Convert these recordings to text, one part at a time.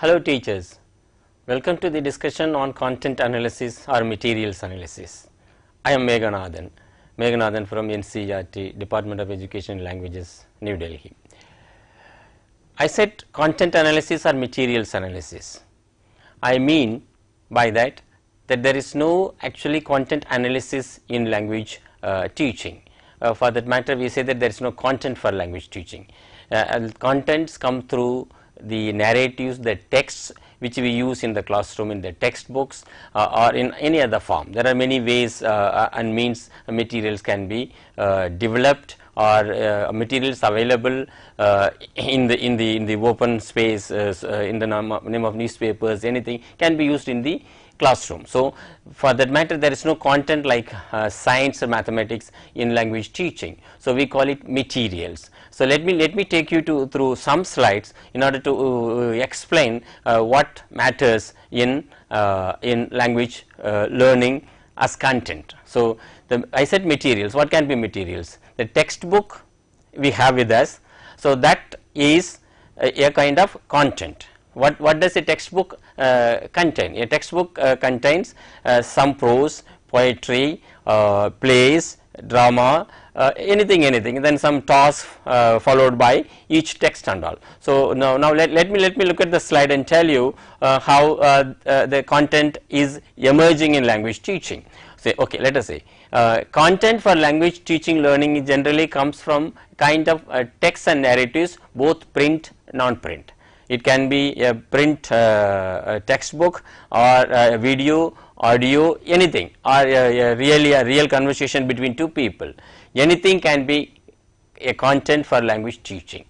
Hello teachers, welcome to the discussion on content analysis or materials analysis. I am Meganathan from NCERT, Department of Education and Languages, New Delhi. I said content analysis or materials analysis. I mean by that there is no actually content analysis in language teaching. For that matter, we say that there is no content for language teaching. Contents come through the narratives, the texts which we use in the classroom, in the textbooks or in any other form. There are many ways and means materials can be developed or materials available in the open space, in the name of newspapers, anything can be used in the classroom. So, for that matter, there is no content like science or mathematics in language teaching. So, we call it materials. So, let me take you through some slides in order to explain what matters in language learning as content. So, I said materials. What can be materials? The textbook we have with us. So, that is a kind of content. What does a textbook contain? A textbook contains some prose, poetry, plays, drama, anything, then some tasks followed by each text and all. So, now let me look at the slide and tell you how the content is emerging in language teaching. Say, okay, let us say content for language teaching learning generally comes from kind of text and narratives, both print, non-print. It can be a print textbook or a video, audio, anything, or a real conversation between two people. Anything can be a content for language teaching.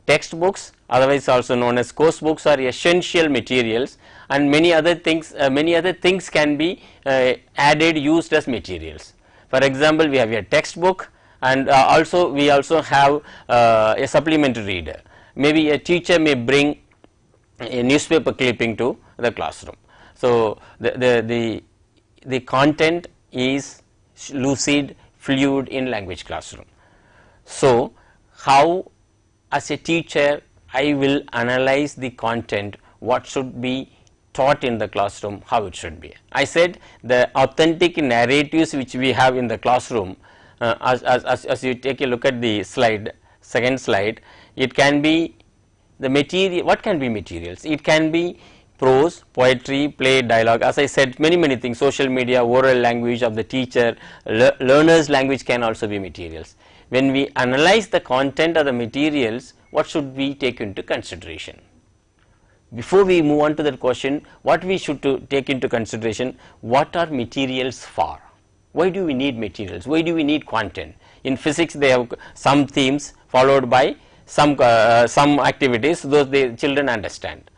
Textbooks, otherwise also known as course books, are essential materials, and many other things can be added, used as materials. For example, we have a textbook, and we also have a supplementary reader. Maybe a teacher may bring a newspaper clipping to the classroom. So, the content is lucid, fluid in language classroom. So, how as a teacher I will analyze the content, what should be taught in the classroom, how it should be. I said the authentic narratives which we have in the classroom, as you take a look at the slide, second slide, it can be the material. What can be materials? It can be prose, poetry, play, dialogue, as I said, many things, social media, oral language of the teacher, learner's language can also be materials. When we analyze the content of the materials, what should we take into consideration? Before we move on to that question, what we should take into consideration, what are materials for? Why do we need materials? Why do we need content? In physics, they have some themes followed by some activities, those the children understand.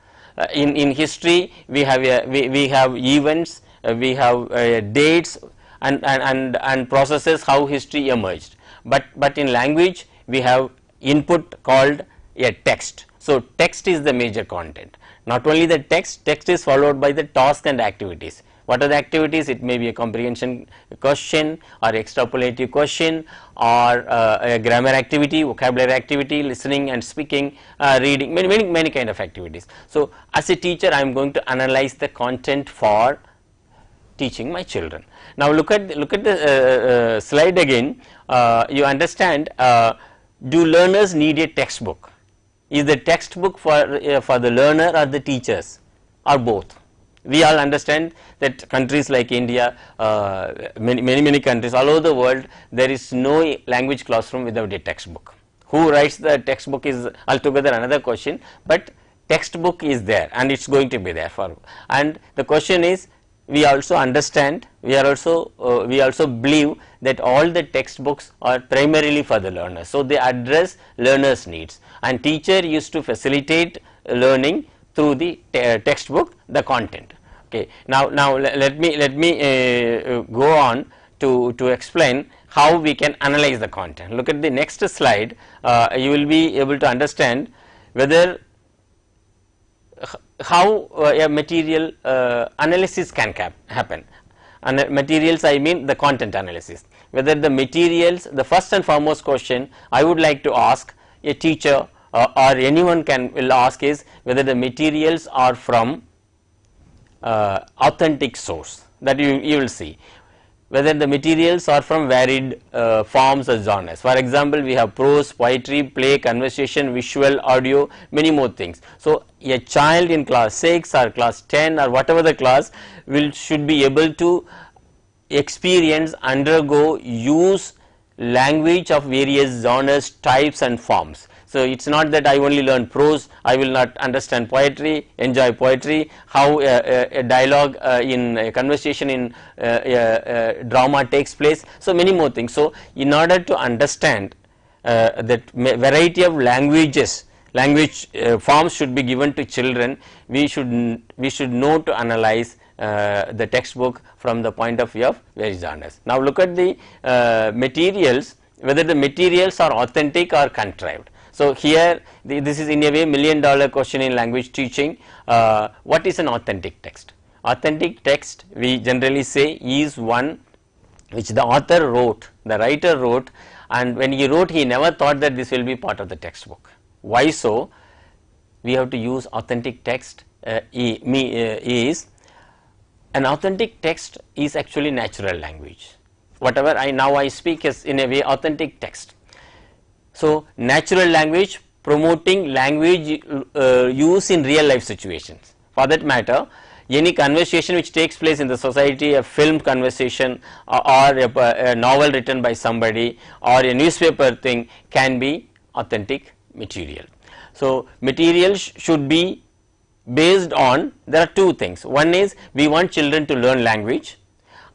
In history, we have events, we have dates and processes how history emerged. But in language, we have input called a text. So, text is the major content. Not only the text is followed by the task and activities. What are the activities? It may be a comprehension question or extrapolative question or a grammar activity, vocabulary activity, listening and speaking, reading, many kind of activities. So, as a teacher, I am going to analyze the content for teaching my children. Now, look at the slide again. You understand, do learners need a textbook? Is the textbook for the learner or the teachers, or both? We all understand that countries like India, many countries all over the world, there is no language classroom without a textbook. Who writes the textbook is altogether another question, but textbook is there and it is going to be there for. And the question is, we also understand, we also believe that all the textbooks are primarily for the learner. So, they address learners' needs, and teacher used to facilitate learning through the textbook, the content. Okay. Now let me go on to explain how we can analyze the content. Look at the next slide. You will be able to understand whether how a material analysis can happen. And materials, I mean the content analysis. Whether the materials, the first and foremost question I would like to ask a teacher or anyone will ask is whether the materials are from authentic source, that you will see whether the materials are from varied forms or genres. For example, we have prose, poetry, play, conversation, visual, audio, many more things. So, a child in class 6 or class 10 or whatever the class should be able to experience, undergo, use language of various genres, types and forms. So, it is not that I only learn prose, I will not understand poetry, enjoy poetry, how a dialogue in a conversation in drama takes place. So, many more things. So, in order to understand that variety of language forms should be given to children, we should know to analyze the textbook from the point of view of various genres. Now, look at the materials, whether the materials are authentic or contrived. So, here this is in a way $1,000,000 question in language teaching. What is an authentic text? Authentic text, we generally say, is one which the author wrote, the writer wrote, and when he wrote, he never thought that this will be part of the textbook. Why so? We have to use authentic text. Is an authentic text is actually natural language. Whatever I speak is in a way authentic text. So, natural language promoting language use in real life situations. For that matter, any conversation which takes place in the society, a film conversation or a novel written by somebody or a newspaper thing can be authentic material. So, material should be based on, there are two things. One is we want children to learn language,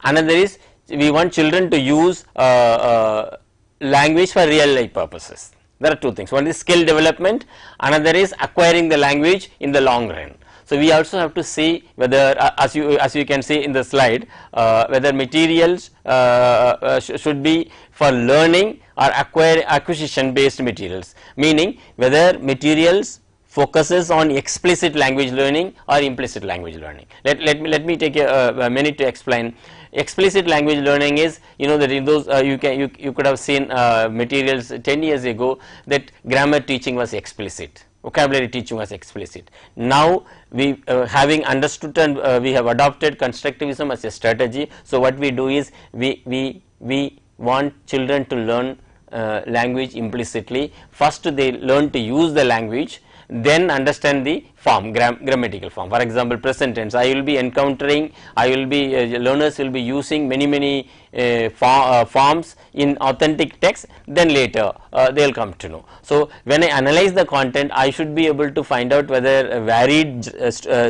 another is we want children to use language for real life purposes. There are two things, one is skill development, another is acquiring the language in the long run. So, we also have to see whether as you can see in the slide, whether materials should be for learning or acquisition based materials, meaning whether materials focuses on explicit language learning or implicit language learning. Let me take a minute to explain. Explicit language learning is, you know, that in those you could have seen materials 10 years ago that grammar teaching was explicit, vocabulary teaching was explicit. Now we having understood and we have adopted constructivism as a strategy. So what we do is we want children to learn language implicitly. First they learn to use the language, then understand the form, grammatical form. For example, present tense, I will be encountering, learners will be using many forms in authentic text, then later they will come to know. So when I analyze the content, I should be able to find out whether varied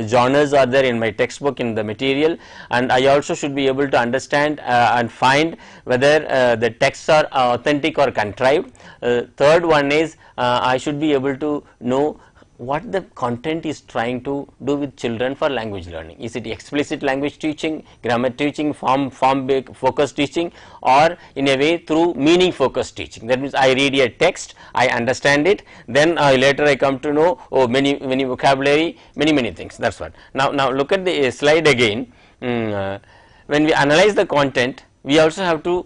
genres are there in my textbook, in the material, and I also should be able to understand and find whether the texts are authentic or contrived. Third one is I should be able to know what the content is trying to do with children for language learning. Is it explicit language teaching, grammar teaching, form focused teaching, or in a way through meaning focused teaching? That means I read a text, I understand it, then later I come to know many vocabulary, many things. That's what. Now look at the slide again. When we analyze the content, we also have to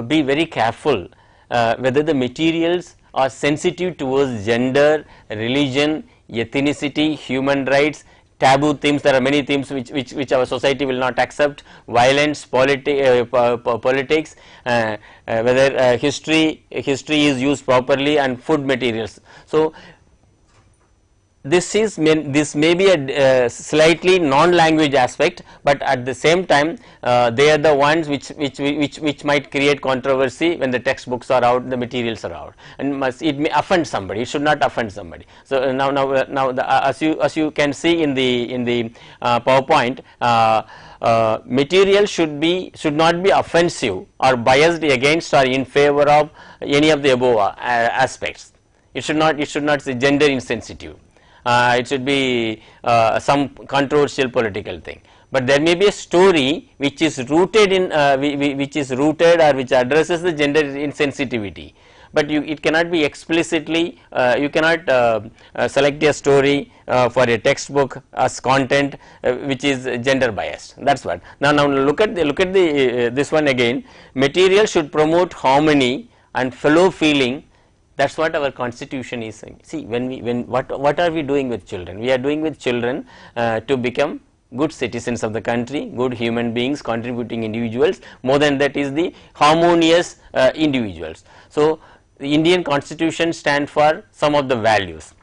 be very careful whether the materials are sensitive towards gender, religion, ethnicity, human rights, taboo themes. There are many themes which our society will not accept, violence, politics, whether history is used properly, and food materials. So this may be a slightly non-language aspect, but at the same time they are the ones which might create controversy when the textbooks are out, the materials are out, and it may offend somebody. It should not offend somebody. So now as you can see in the PowerPoint, material should not be offensive or biased against or in favor of any of the above aspects. It should not say gender insensitive. It should be some controversial political thing, but there may be a story which is rooted in or which addresses the gender insensitivity, but it cannot be explicitly, you cannot select a story for a textbook as content which is gender biased. That's what. Now look at this one again. Material should promote harmony and fellow feeling That is what our constitution is saying. See, what are we doing with children? We are doing with children to become good citizens of the country, good human beings, contributing individuals. More than that is the harmonious individuals. So, the Indian constitution stands for some of the values.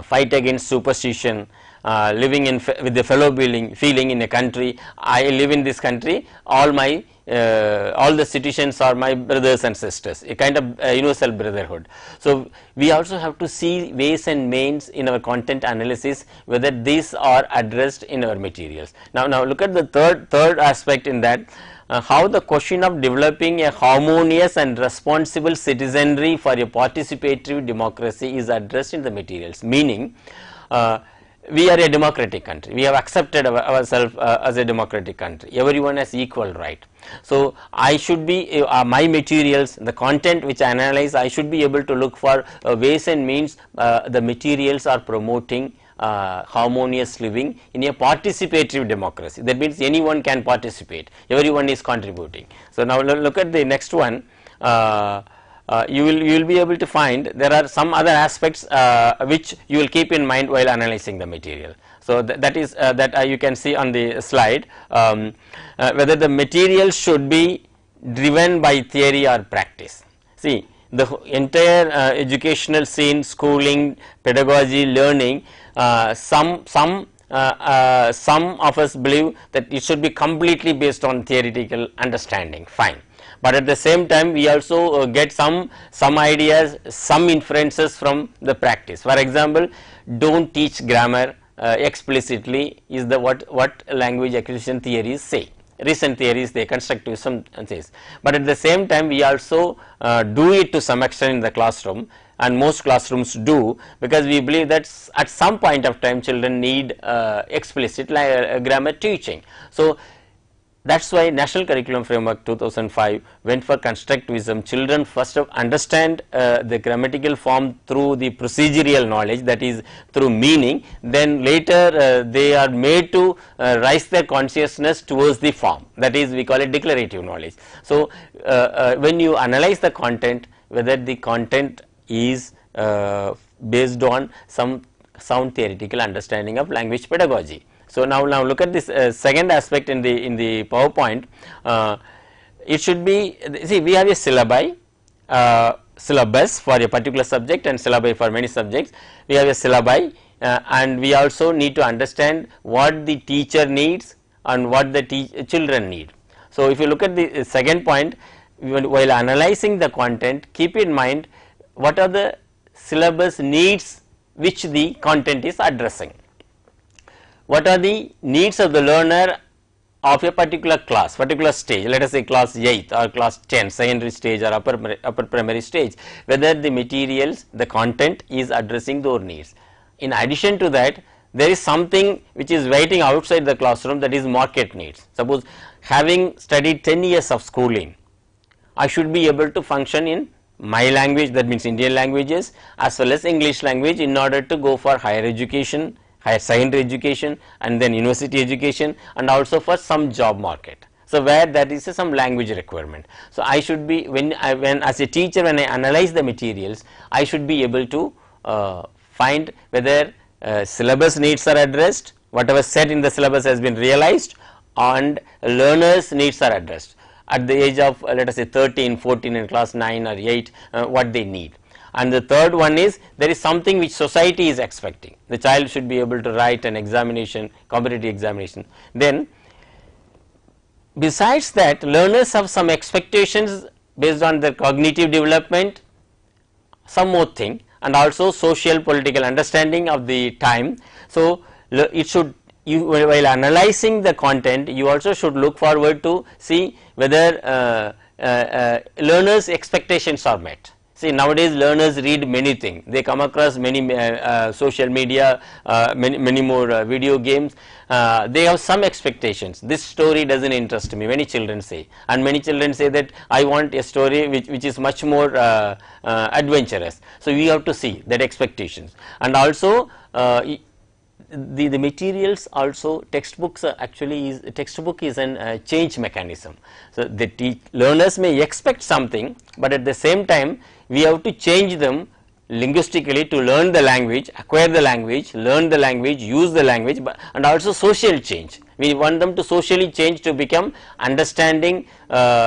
Fight against superstition, living in with the fellow feeling in a country. I live in this country, all the citizens are my brothers and sisters, a kind of universal brotherhood. So, we also have to see ways and means in our content analysis whether these are addressed in our materials. Now look at the third aspect in that. How the question of developing a harmonious and responsible citizenry for a participatory democracy is addressed in the materials, meaning we are a democratic country, we have accepted ourselves as a democratic country, everyone has equal right. So, I should be my materials, the content which I analyze, I should be able to look for ways and means the materials are promoting harmonious living in a participatory democracy. That means anyone can participate, everyone is contributing. So, now look at the next one. You will be able to find there are some other aspects which you will keep in mind while analyzing the material. So, that is that you can see on the slide, whether the material should be driven by theory or practice. See, the entire educational scene, schooling, pedagogy, learning, some of us believe that it should be completely based on theoretical understanding, fine. But at the same time we also get some ideas, some inferences from the practice. For example, do not teach grammar explicitly is the what language acquisition theories say. Recent theories, they constructivism says, but at the same time we also do it to some extent in the classroom, and most classrooms do, because we believe that at some point of time children need explicit grammar teaching. So, that is why National Curriculum Framework 2005 went for constructivism. Children first understand the grammatical form through the procedural knowledge, that is through meaning, then later they are made to rise their consciousness towards the form, that is we call it declarative knowledge. So, when you analyze the content, whether the content is based on some sound theoretical understanding of language pedagogy. So, now look at this second aspect in the PowerPoint. It should be, see, we have a syllabus for a particular subject and syllabi for many subjects. We have a syllabi and we also need to understand what the teacher needs and what the children need. So, if you look at the second point, while analyzing the content, keep in mind what are the syllabus needs which the content is addressing. What are the needs of the learner of a particular class, particular stage, let us say class 8 or class 10, secondary stage or upper primary stage, whether the materials, the content is addressing those needs. In addition to that, there is something which is waiting outside the classroom, that is market needs. Suppose having studied 10 years of schooling, I should be able to function in my language, that means Indian languages, as well as English language, in order to go for higher education, higher secondary education, and then university education, and also for some job market. So, where there is some language requirement. So, I should be when as a teacher, when I analyze the materials, I should be able to find whether syllabus needs are addressed, whatever said in the syllabus has been realized, and learners needs are addressed at the age of let us say 13, 14 in class 9 or 8, what they need. And the third one is, there is something which society is expecting. The child should be able to write an examination, competitive examination. Then besides that, learners have some expectations based on their cognitive development, some more thing, and also social political understanding of the time. So, it should, while analyzing the content, you also should look forward to see whether learners' expectations are met. See, nowadays learners read many things, they come across many social media, many more video games, they have some expectations. This story does not interest me, many children say, and many children say that I want a story which is much more adventurous. So, we have to see that expectations, and also the materials also, textbooks actually textbook is an change mechanism. So, the learners may expect something, but at the same time we have to change them linguistically to learn the language, acquire the language, learn the language, use the language, but and also social change. We want them to socially change to become understanding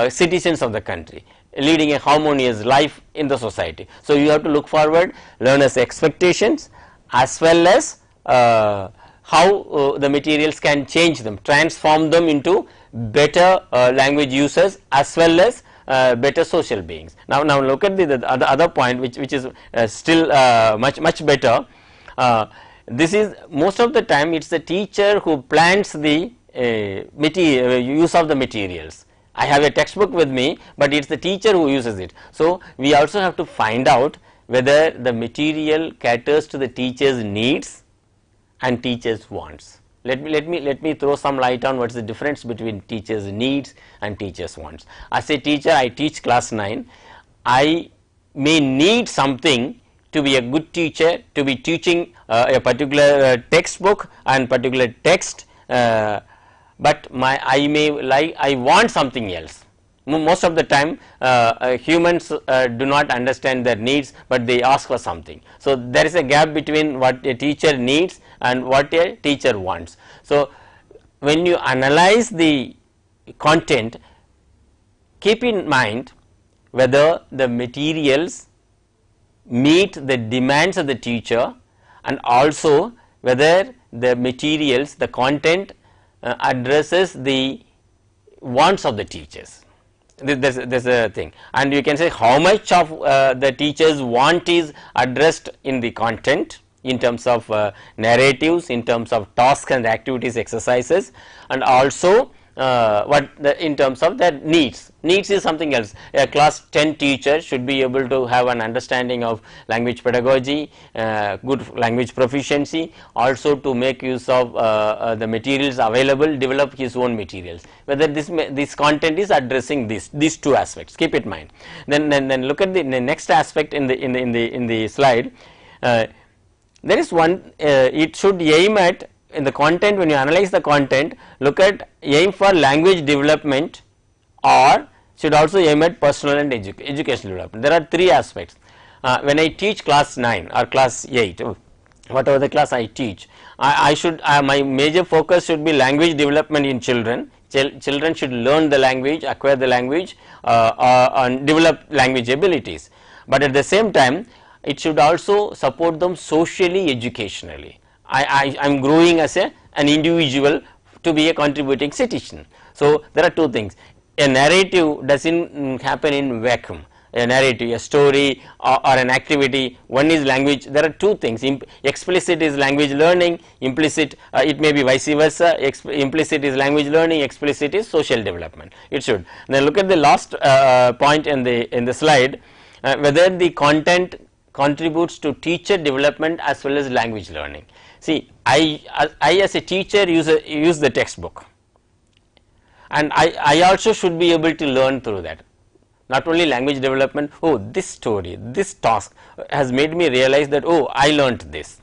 citizens of the country, leading a harmonious life in the society. So, you have to look forward learners' expectations as well as how the materials can change them, transform them into better language users as well as better social beings. Now look at the other point which is still much better. This is most of the time it is the teacher who plans the use of the materials. I have a textbook with me, but it is the teacher who uses it. So, we also have to find out whether the material caters to the teacher's needs and teacher's wants. Let me throw some light on what is the difference between teacher's needs and teacher's wants. As a teacher, I teach class 9. I may need something to be a good teacher, to be teaching a particular textbook and particular text, but I want something else. Most of the time humans do not understand their needs, but they ask for something. So, there is a gap between what a teacher needs and what a teacher wants. So, when you analyze the content, keep in mind whether the materials meet the demands of the teacher and also whether the materials, the content addresses the wants of the teachers. There is a thing, and you can say how much of the teacher's want is addressed in the content in terms of narratives, in terms of tasks and activities, exercises, and also in terms of their needs. Needs is something else. A class 10 teacher should be able to have an understanding of language pedagogy, good language proficiency, also to make use of the materials available, develop his own materials. Whether this content is addressing these two aspects, keep it in mind. Then look at the next aspect in the slide. There is one. It should aim at, in the content, when you analyze the content, aim for language development, or should also aim at personal and educational development. There are three aspects. When I teach class 9 or class 8, whatever the class I teach, I should my major focus should be language development in children. Children should learn the language, acquire the language, and develop language abilities. But at the same time, it should also support them socially, educationally. I am growing as an individual to be a contributing citizen. So, there are two things. A narrative does not happen in vacuum. A narrative, a story, or an activity, one is language. There are two things. Explicit is language learning, implicit it may be vice versa. Implicit is language learning, explicit is social development. It should. Now, look at the last point in the slide, whether the content contributes to teacher development as well as language learning. See, I as a teacher use the textbook, and I also should be able to learn through that. Not only language development, oh, this story, this task has made me realize that, oh, I learnt this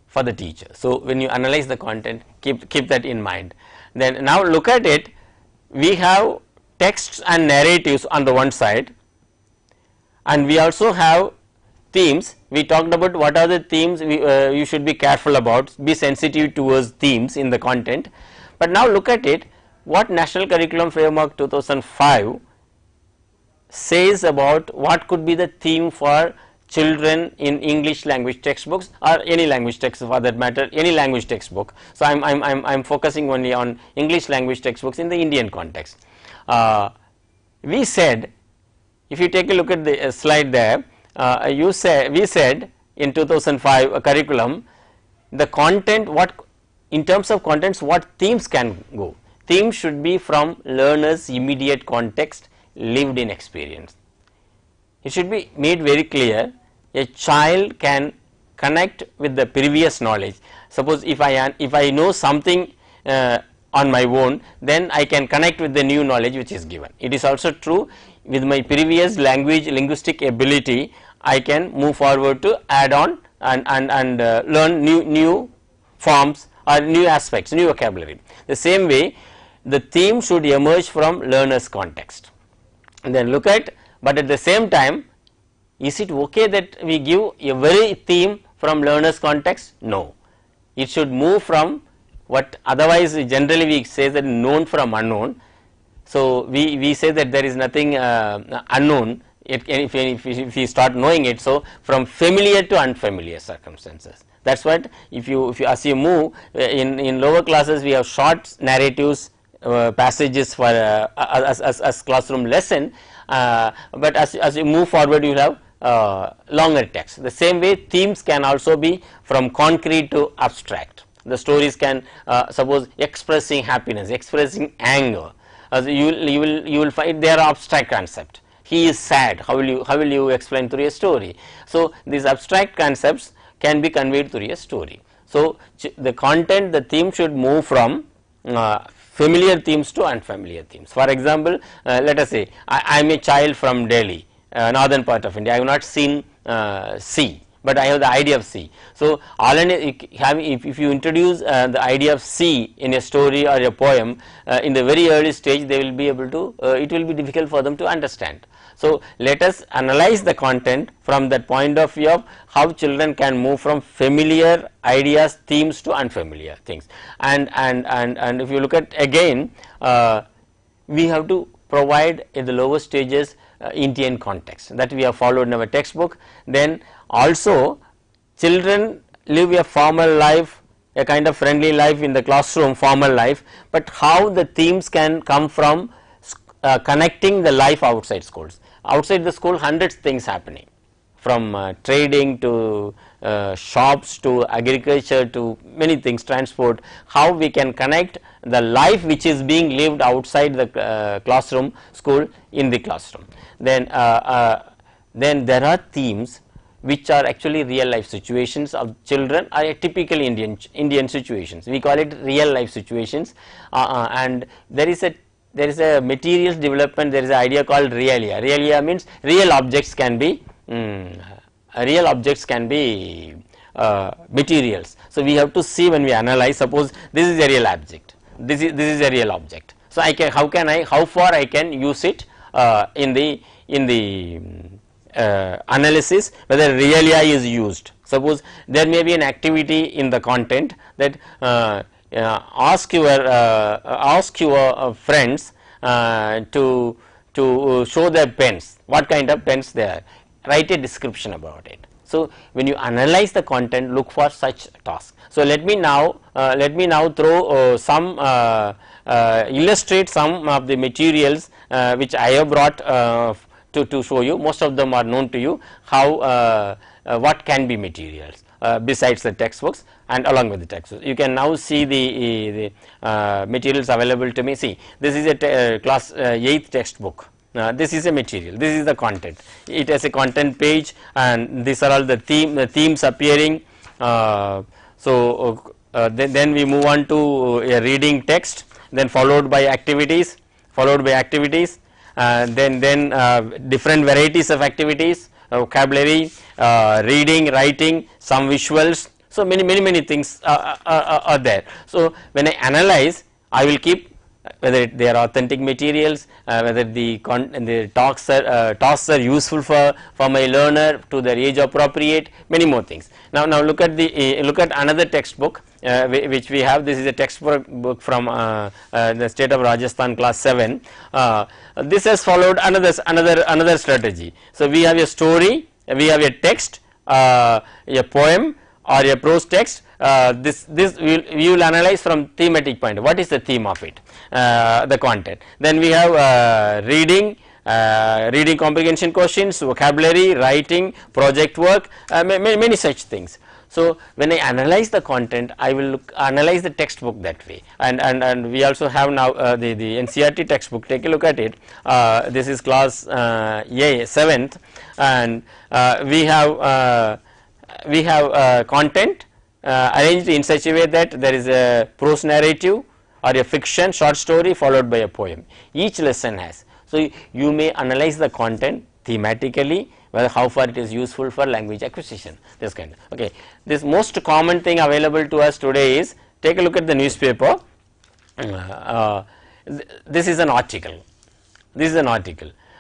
for the teacher. So, when you analyze the content, keep that in mind. Then now look at it, we have texts and narratives on the one side, and we also have themes. We talked about what are the themes you should be careful about, be sensitive towards themes in the content. But now look at it, what National Curriculum Framework 2005 says about what could be the theme for children in English language textbooks, or any language text for that matter, any language textbook. So, I am focusing only on English language textbooks in the Indian context. We said, if you take a look at the slide there, we said in 2005 curriculum, the content, in terms of contents, what themes can go. Themes should be from learners' immediate context, lived in experience. It should be made very clear, a child can connect with the previous knowledge. Suppose if I know something on my own, then I can connect with the new knowledge which is given. It is also true with my previous linguistic ability, I can move forward to add on and learn new forms or new aspects, new vocabulary. The same way, the theme should emerge from learner's context. And then look at, but at the same time, Is it okay that we give a very theme from learner's context? No, it should move from what otherwise generally we say that known from unknown. So, we say that there is nothing unknown if we start knowing it. So, from familiar to unfamiliar circumstances, that is what if you as you move in lower classes we have short narratives passages for as classroom lesson, but as you move forward you will have longer text. The same way themes can also be from concrete to abstract. The stories can suppose expressing happiness, expressing anger, you will find they are abstract concept. He is sad, how will you explain through a story? So, these abstract concepts can be conveyed through a story. So, the content, the theme should move from familiar themes to unfamiliar themes. For example, let us say I am a child from Delhi, northern part of India. I have not seen sea, but I have the idea of sea. So, if you introduce the idea of sea in a story or a poem in the very early stage, they will be able to it will be difficult for them to understand. So, let us analyze the content from that point of view of how children can move from familiar ideas, themes to unfamiliar things. And if you look at again, we have to provide in the lower stages Indian context that we have followed in our textbook. Then also children live a formal life, a kind of friendly life in the classroom, formal life, but how the themes can come from connecting the life outside schools. Outside the school, hundreds things happening, from trading to shops to agriculture to many things, transport. How we can connect the life which is being lived outside the classroom, school, in the classroom. Then there are themes which are actually real life situations of children, are typical Indian situations. We call it real life situations, and there is a materials development. There is an idea called realia. Realia means real objects can be materials. So, we have to see when we analyze. Suppose this is a real object. This is a real object. So, how far I can use it in the analysis, whether realia is used. Suppose there may be an activity in the content that ask your friends to show their pens, what kind of pens they are, write a description about it. So, when you analyze the content, look for such tasks. So, let me now throw illustrate some of the materials which I have brought to show you. Most of them are known to you, how what can be materials besides the textbooks and along with the textbooks. You can now see the materials available to me. See, this is a class 8th textbook. This is a material, this is the content. It has a content page, and these are all the themes appearing. Then we move on to a reading text, then followed by activities, then different varieties of activities, vocabulary, reading, writing, some visuals. So, many things are there. So, when I analyze, I will keep whether they are authentic materials, whether the tasks are useful for my learner, to their age appropriate, many more things. Now look at another textbook which we have. This is a textbook from the state of Rajasthan, class 7. This has followed another strategy. So, we have a story, we have a text, a poem or a prose text. This we will analyze from thematic point. What is the theme of it, the content. Then we have reading comprehension questions, vocabulary, writing, project work, many such things. So, when I analyze the content, I will analyze the textbook that way, and we also have now the NCERT textbook. Take a look at it. This is class 7th, and we have content arranged in such a way that there is a prose narrative or a fiction short story followed by a poem. Each lesson has. So, you may analyze the content thematically, whether how far it is useful for language acquisition, this kind of. Okay. This most common thing available to us today is, take a look at the newspaper. This is an article.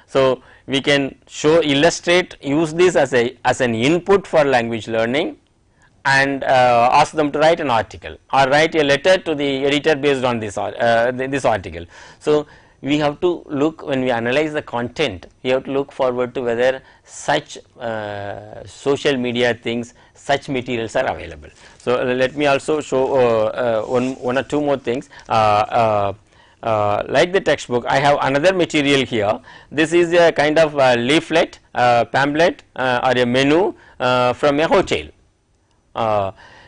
So, we can illustrate, use this as an input for language learning, and ask them to write an article or write a letter to the editor based on this article. So, we have to look, when we analyze the content, we have to look forward to whether such social media things, such materials are available. So, let me also show one or two more things. Like the textbook, I have another material here. This is a kind of leaflet, pamphlet or a menu from a hotel.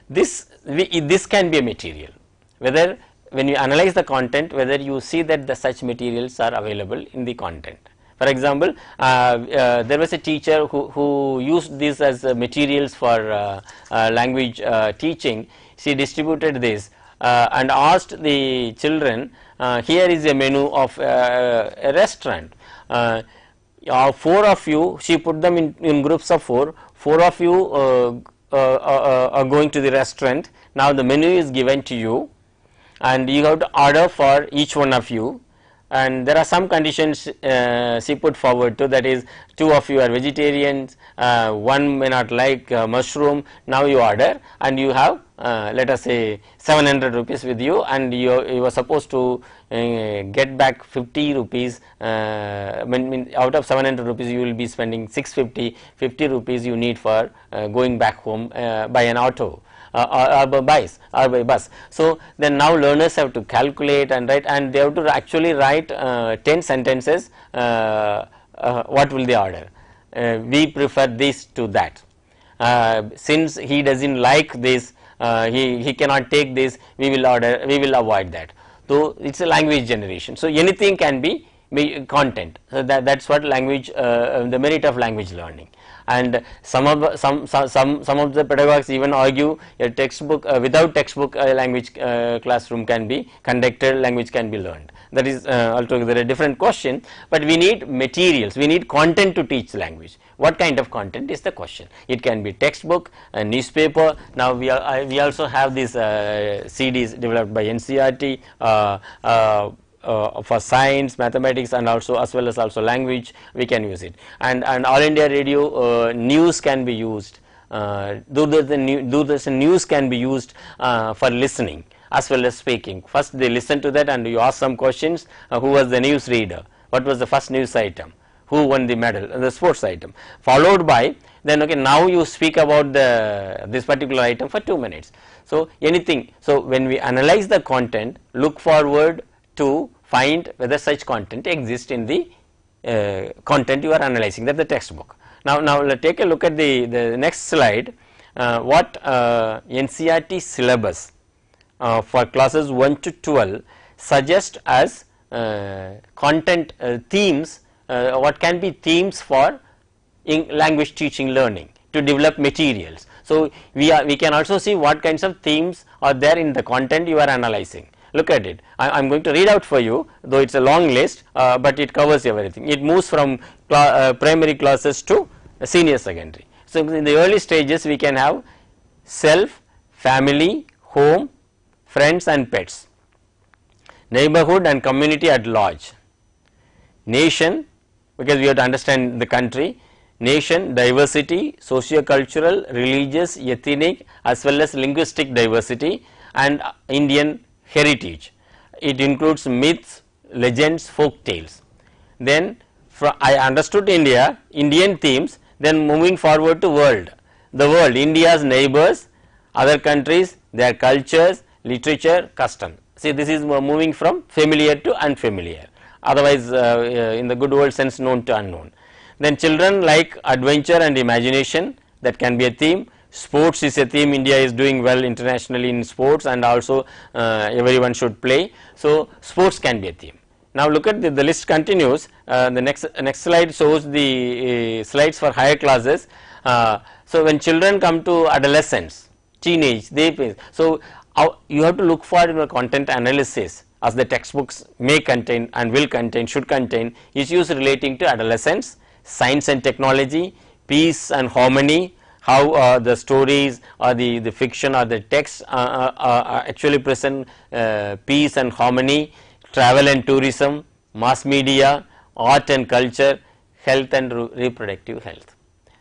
This can be a material, whether when you analyze the content, whether you see that the such materials are available in the content. For example, there was a teacher who used this as materials for language teaching. She distributed this and asked the children, here is a menu of a restaurant. 4 of you, she put them in groups of 4 of you are going to the restaurant. Now, the menu is given to you and you have to order for each one of you, and there are some conditions she put forward to, that is 2 of you are vegetarians, 1 may not like mushroom. Now, you order and you have let us say 700 rupees with you, and you were supposed to get back 50 rupees. Out of 700 rupees you will be spending 50 rupees you need for going back home by an auto or by bus. So, then now learners have to calculate and write, and they have to actually write 10 sentences. What will they order? We prefer this to that. Since he does not like this, he cannot take this, we will avoid that. So, it is a language generation. So, anything can be content. So, that is what language, the merit of language learning. And some of the pedagogues even argue a textbook, without textbook, language classroom can be conducted, language can be learned. That is altogether a different question, but we need materials, we need content to teach language. What kind of content is the question? It can be textbook, a newspaper. Now, we also have these CDs developed by NCERT for science, mathematics, and also as well as also language. We can use it, and All India Radio news can be used. Doordarshan news can be used for listening as well as speaking. First they listen to that and you ask some questions. Who was the news reader? What was the first news item? Who won the medal? The sports item. Followed by, then okay, now you speak about this particular item for 2 minutes. So, anything. So, when we analyze the content, look forward to find whether such content exists in the content you are analyzing, that is the textbook. Now let us take a look at the next slide. What NCERT syllabus for classes 1 to 12 suggest as content themes, what can be themes for language teaching learning to develop materials. So, we can also see what kinds of themes are there in the content you are analyzing. Look at it. I am going to read out for you, though it is a long list, but it covers everything. It moves from primary classes to senior secondary. So, in the early stages we can have self, family, home, friends and pets, neighborhood and community at large, nation, because we have to understand the country, nation, diversity, socio-cultural, religious, ethnic as well as linguistic diversity, and Indian heritage. It includes myths, legends, folk tales. Then I understood India, Indian themes, then moving forward to world, the world, India's neighbors, other countries, their cultures, literature, custom. See, this is moving from familiar to unfamiliar, otherwise in the good old sense known to unknown. Then children like adventure and imagination, that can be a theme. Sports is a theme. India is doing well internationally in sports, and also everyone should play. So, sports can be a theme. Now, look at the list continues. The next slide shows the slides for higher classes. So, when children come to adolescence, teenage, so you have to look for your content analysis, as the textbooks may contain and will contain, should contain issues relating to adolescence, science and technology, peace and harmony, how the stories or the fiction or the text actually present peace and harmony, travel and tourism, mass media, art and culture, health and reproductive health.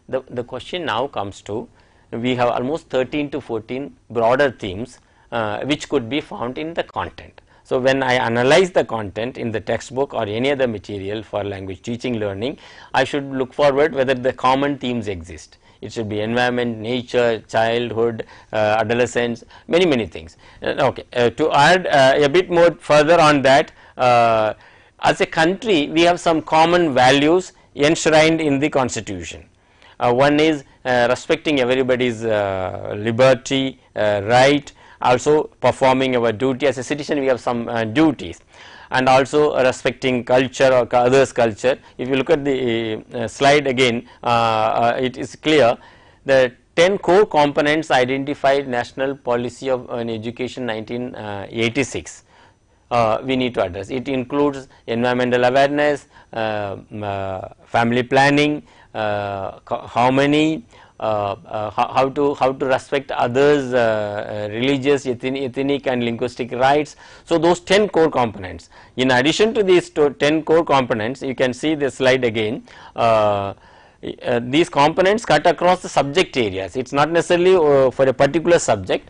The question now comes to, we have almost 13 to 14 broader themes which could be found in the content. So, when I analyze the content in the textbook or any other material for language teaching learning, I should look forward whether the common themes exist. It should be environment, nature, childhood, adolescence, many things. Okay. To add a bit more further on that, as a country we have some common values enshrined in the constitution. One is respecting everybody's liberty, right, also performing our duty as a citizen. We have some duties, and also respecting culture or others' culture. If you look at the slide again, it is clear the 10 core components identified National Policy of Education 1986. We need to address. It includes environmental awareness, family planning, harmony, how to respect others' religious, ethnic and linguistic rights. So, those 10 core components. In addition to these 10 core components, you can see the slide again. These components cut across the subject areas. It is not necessarily for a particular subject.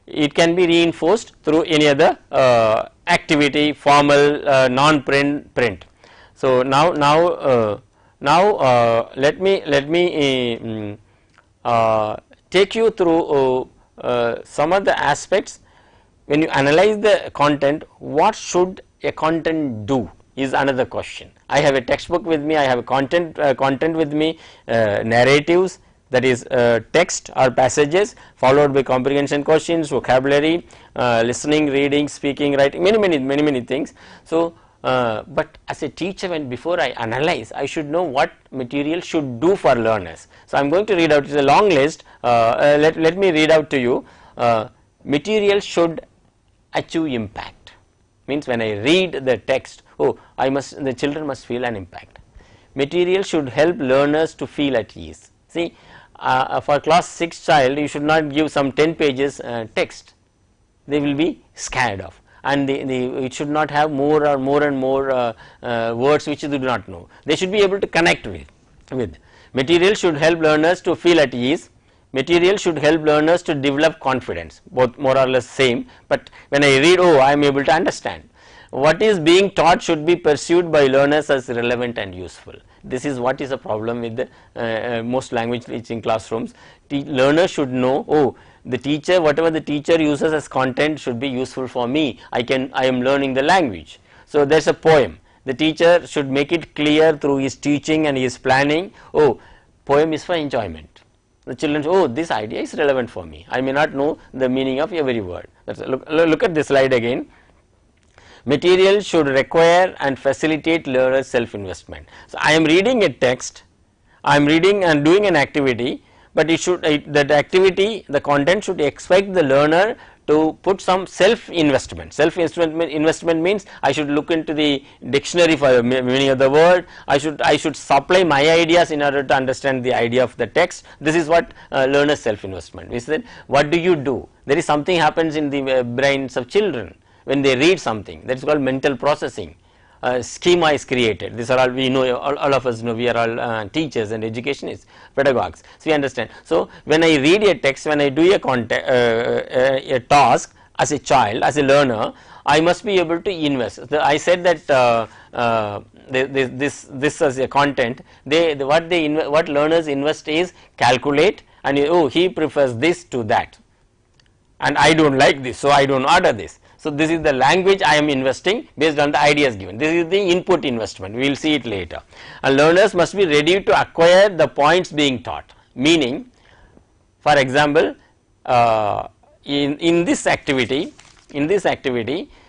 It can be reinforced through any other activity, formal, non-print, print. So, now let me take you through some of the aspects. When you analyze the content, what should a content do is another question. I have a textbook with me, I have a content with me, narratives, that is text or passages, followed by comprehension questions, vocabulary, listening, reading, speaking, writing, many things. So, but as a teacher, when before I analyze, I should know what material should do for learners. So, I am going to read out, it is a long list. Let me read out to you. Material should achieve impact, means when I read the text, the children must feel an impact. Material should help learners to feel at ease. See, for class 6 child, you should not give some 10 pages text, they will be scared of, and it should not have more and more words which they do not know. They should be able to connect with. Material should help learners to feel at ease. Material should help learners to develop confidence, both more or less same, but when I read, I am able to understand. What is being taught should be pursued by learners as relevant and useful. This is what is a problem with the most language teaching classrooms. Learners should know, the teacher, whatever the teacher uses as content should be useful for me. I am learning the language. So, there is a poem. The teacher should make it clear through his teaching and his planning. Poem is for enjoyment. The children, this idea is relevant for me. I may not know the meaning of every word. Look at this slide again. Material should require and facilitate learners' self-investment. So, I am reading a text, I am reading and doing an activity, but that activity, the content should expect the learner to put some self-investment. Self-investment means I should look into the dictionary for the meaning of the word. I should supply my ideas in order to understand the idea of the text. This is what learner self-investment. We said, what do you do? There is something happens in the brains of children when they read something, that is called mental processing. Schema is created. These are all we know, all of us know, we are all teachers and educationists, pedagogues. So, we understand. So, when I read a text, when I do a task as a child, as a learner, I must be able to invest. I said that this as a content, what learners invest is calculate, and he prefers this to that, and I do not like this, so I do not order this. So, this is the language I am investing based on the ideas given. This is the input investment, we will see it later. And learners must be ready to acquire the points being taught, meaning, for example, in this activity,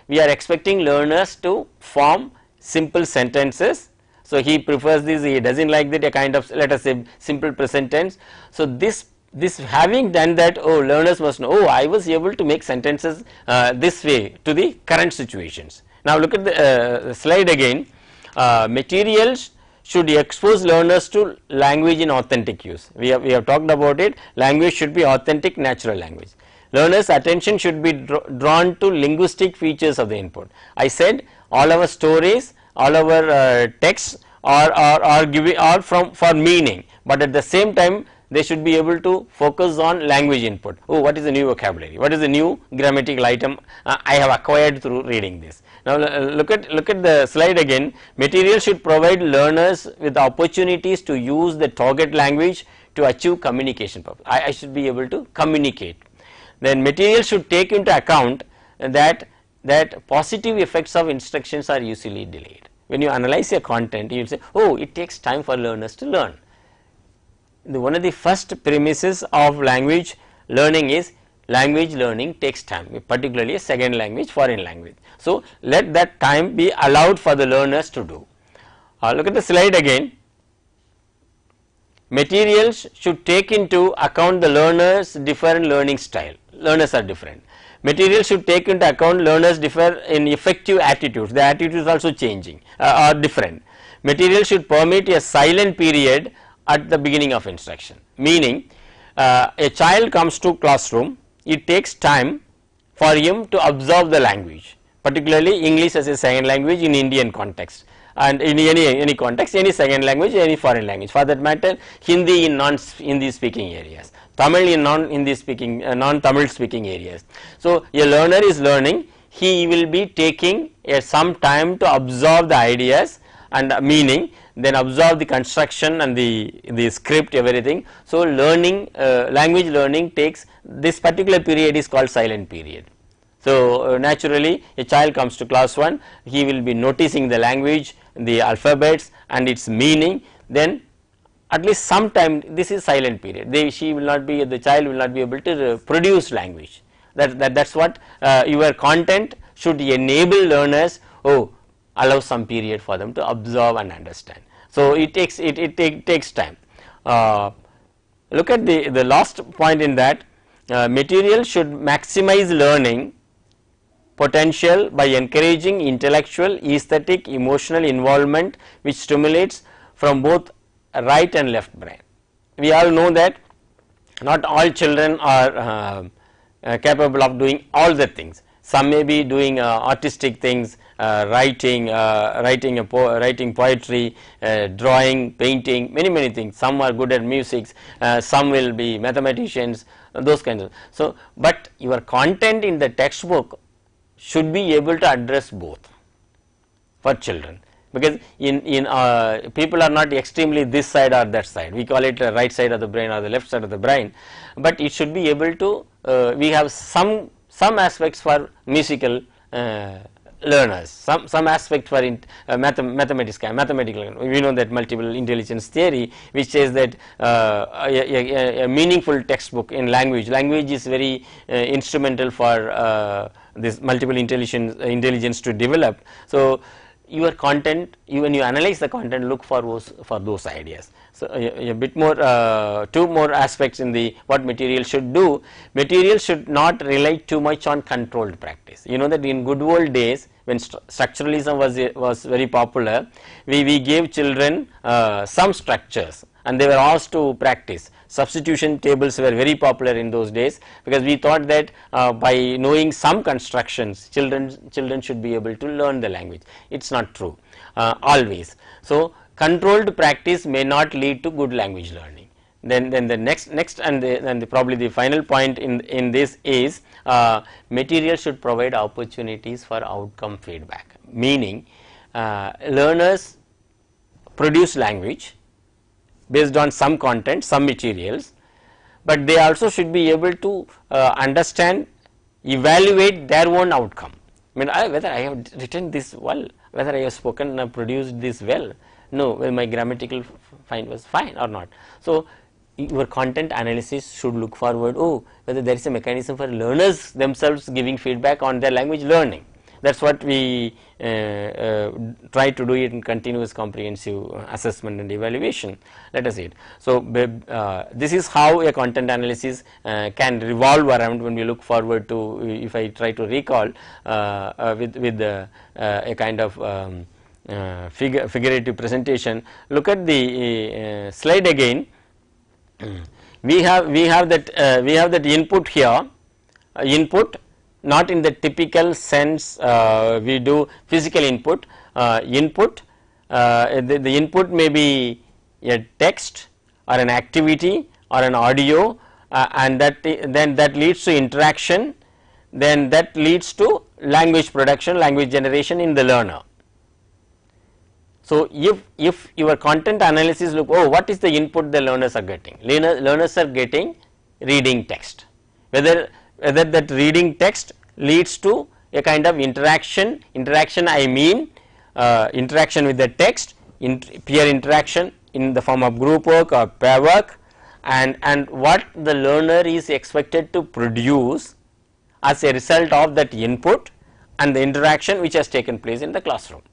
we are expecting learners to form simple sentences. So, he prefers this, he does not like that, a kind of, let us say, simple present tense. So, this having done that, learners must know, I was able to make sentences this way to the current situations. Now, look at the slide again. Materials should expose learners to language in authentic use. We have talked about it. Language should be authentic, natural language. Learners' attention should be drawn to linguistic features of the input. I said all our stories, all our texts, or giving or from for meaning, but at the same time they should be able to focus on language input. Oh, what is the new vocabulary? What is the new grammatical item I have acquired through reading this? Now look at the slide again. Material should provide learners with opportunities to use the target language to achieve communication purpose. I should be able to communicate. Then material should take into account that positive effects of instructions are usually delayed. When you analyze a content, you will say, oh, it takes time for learners to learn. One of the first premises of language learning is language learning takes time, particularly a second language, foreign language. So let that time be allowed for the learners to do. Look at the slide again. Materials should take into account the learners' different learning style. Learners are different. Material should take into account learners differ in effective attitudes. The attitudes also changing are different. Material should permit a silent period at the beginning of instruction, meaning a child comes to classroom, it takes time for him to observe the language, particularly English as a second language in Indian context, and in any context, any second language, any foreign language, for that matter Hindi in non-Hindi speaking areas, Tamil in non-Hindi speaking, non-Tamil speaking areas. So a learner is learning, he will be taking some time to observe the ideas and meaning, then observe the construction and the script, everything. So learning, language learning takes, this particular period is called silent period. So naturally a child comes to class 1, he will be noticing the language, the alphabets and its meaning, then at least some time this is silent period, the child will not be able to produce language. That's what your content should enable learners, allow some period for them to observe and understand. So it takes time. Look at the last point in that, material should maximize learning potential by encouraging intellectual, aesthetic, emotional involvement which stimulates from both right and left brain. We all know that not all children are capable of doing all the things. Some may be doing artistic things, writing poetry, drawing, painting, many things. Some are good at music, some will be mathematicians, those kinds of. So, but your content in the textbook should be able to address both for children, because in people are not extremely this side or that side. We call it the right side of the brain or the left side of the brain, but it should be able to. We have some aspects for musical learners, some aspect for mathematical. We know that multiple intelligence theory, which says that a meaningful textbook in language is very instrumental for this multiple intelligence to develop. So your content, when you analyze the content, look for those ideas. So a bit more, two more aspects in the what material should do. Material should not rely too much on controlled practice. You know that in good old days, when structuralism was very popular, we gave children some structures and they were asked to practice. Substitution tables were very popular in those days, because we thought that by knowing some constructions, children should be able to learn the language. It's not true always. So controlled practice may not lead to good language learning. Then the next and probably the final point in this is material should provide opportunities for outcome feedback, meaning learners produce language based on some content, some materials, but they also should be able to understand, evaluate their own outcome. I mean, whether I have written this well, whether I have spoken and produced this well, no, whether my grammatical find was fine or not. So your content analysis should look forward, whether there is a mechanism for learners themselves giving feedback on their language learning. That's what we try to do it in continuous comprehensive assessment and evaluation. Let us see it. So this is how a content analysis can revolve around when we look forward to, if I try to recall with a kind of figurative presentation. Look at the slide again. We have that input here, input not in the typical sense we do physical input, the input may be a text or an activity or an audio, and then that leads to interaction, then that leads to language production, language generation in the learner. So, if your content analysis look, oh, what is the input the learners are getting? Learners are getting reading text, whether that reading text leads to a kind of interaction I mean interaction with the text, peer interaction in the form of group work or pair work, and what the learner is expected to produce as a result of that input and the interaction which has taken place in the classroom.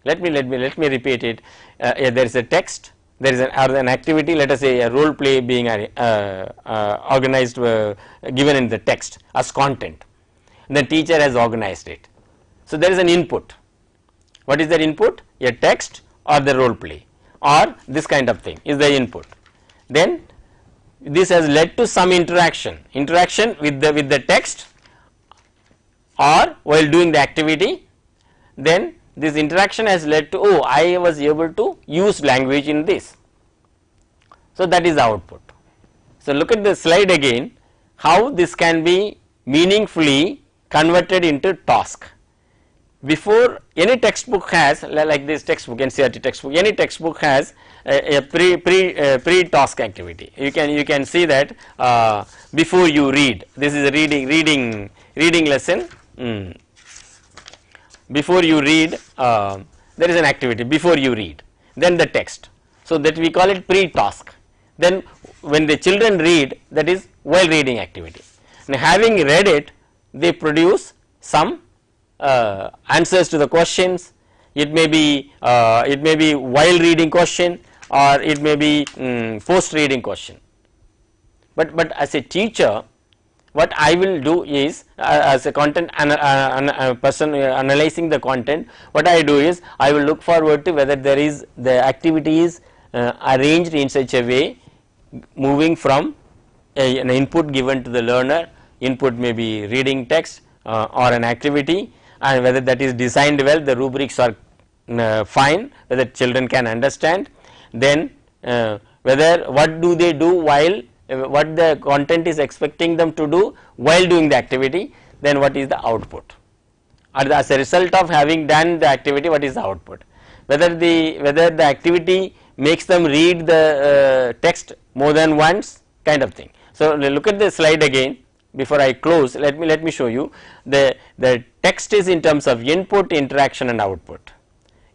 Let me repeat it. There is a text, there is an activity, let us say a role play being organized, given in the text as content. The teacher has organized it. So, there is an input. What is that input? A text or the role play or this kind of thing is the input. Then this has led to some interaction with the text or while doing the activity. Then this interaction has led to, oh, I was able to use language in this. So, that is the output. So, look at the slide again, how this can be meaningfully converted into task. Before, any textbook has, like this textbook, NCERT textbook, any textbook has a pre task activity. You can see that before you read, this is a reading lesson. Before you read, there is an activity before you read, then the text. So, that we call it pre task. Then when the children read, that is while reading activity. Now, having read it, they produce some answers to the questions. It may be while reading question, or it may be post reading question. But as a teacher, what I will do is, as a content person analyzing the content, what I do is I will look forward to whether there is the activity is arranged in such a way, moving from an input given to the learner. Input may be reading text or an activity, and whether that is designed well, the rubrics are fine, whether children can understand. Then whether what do they do while, what the content is expecting them to do while doing the activity, then what is the output, or as a result of having done the activity, what is the output, whether the activity makes them read the text more than once, kind of thing. So, look at the slide again. Before I close, let me show you the text is in terms of input, interaction and output.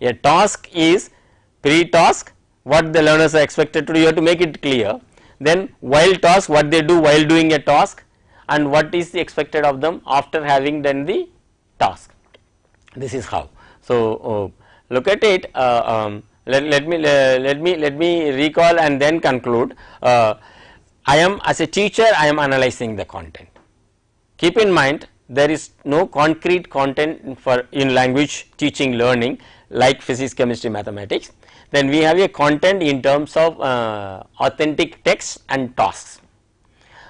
A task is pre-task, what the learners are expected to do, you have to make it clear. Then while task, what they do while doing a task, and what is expected of them after having done the task. This is how. So, look at it. Let me recall and then conclude. I am, as a teacher, I am analyzing the content. Keep in mind, there is no concrete content in language teaching learning like physics, chemistry, mathematics. Then we have a content in terms of authentic texts and tasks,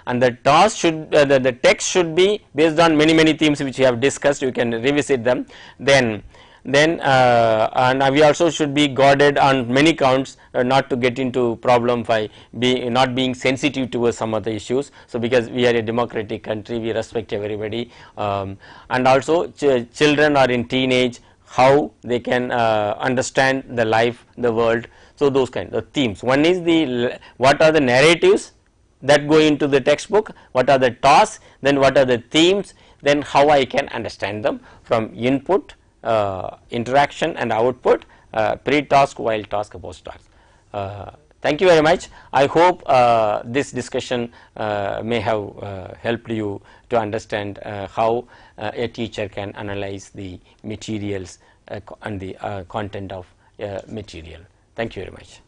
and the task should the text should be based on many themes which we have discussed. You can revisit them. Then and we also should be guarded on many counts, not to get into problem by not being sensitive towards some other issues. So, because we are a democratic country, we respect everybody, and also children are in teenage, how they can understand the life, the world. So, those kind of themes. One is what are the narratives that go into the textbook, what are the tasks, then what are the themes, then how I can understand them from input, interaction and output, pre-task, while task, post task. Thank you very much. I hope this discussion may have helped you to understand how a teacher can analyze the materials and the content of material. Thank you very much.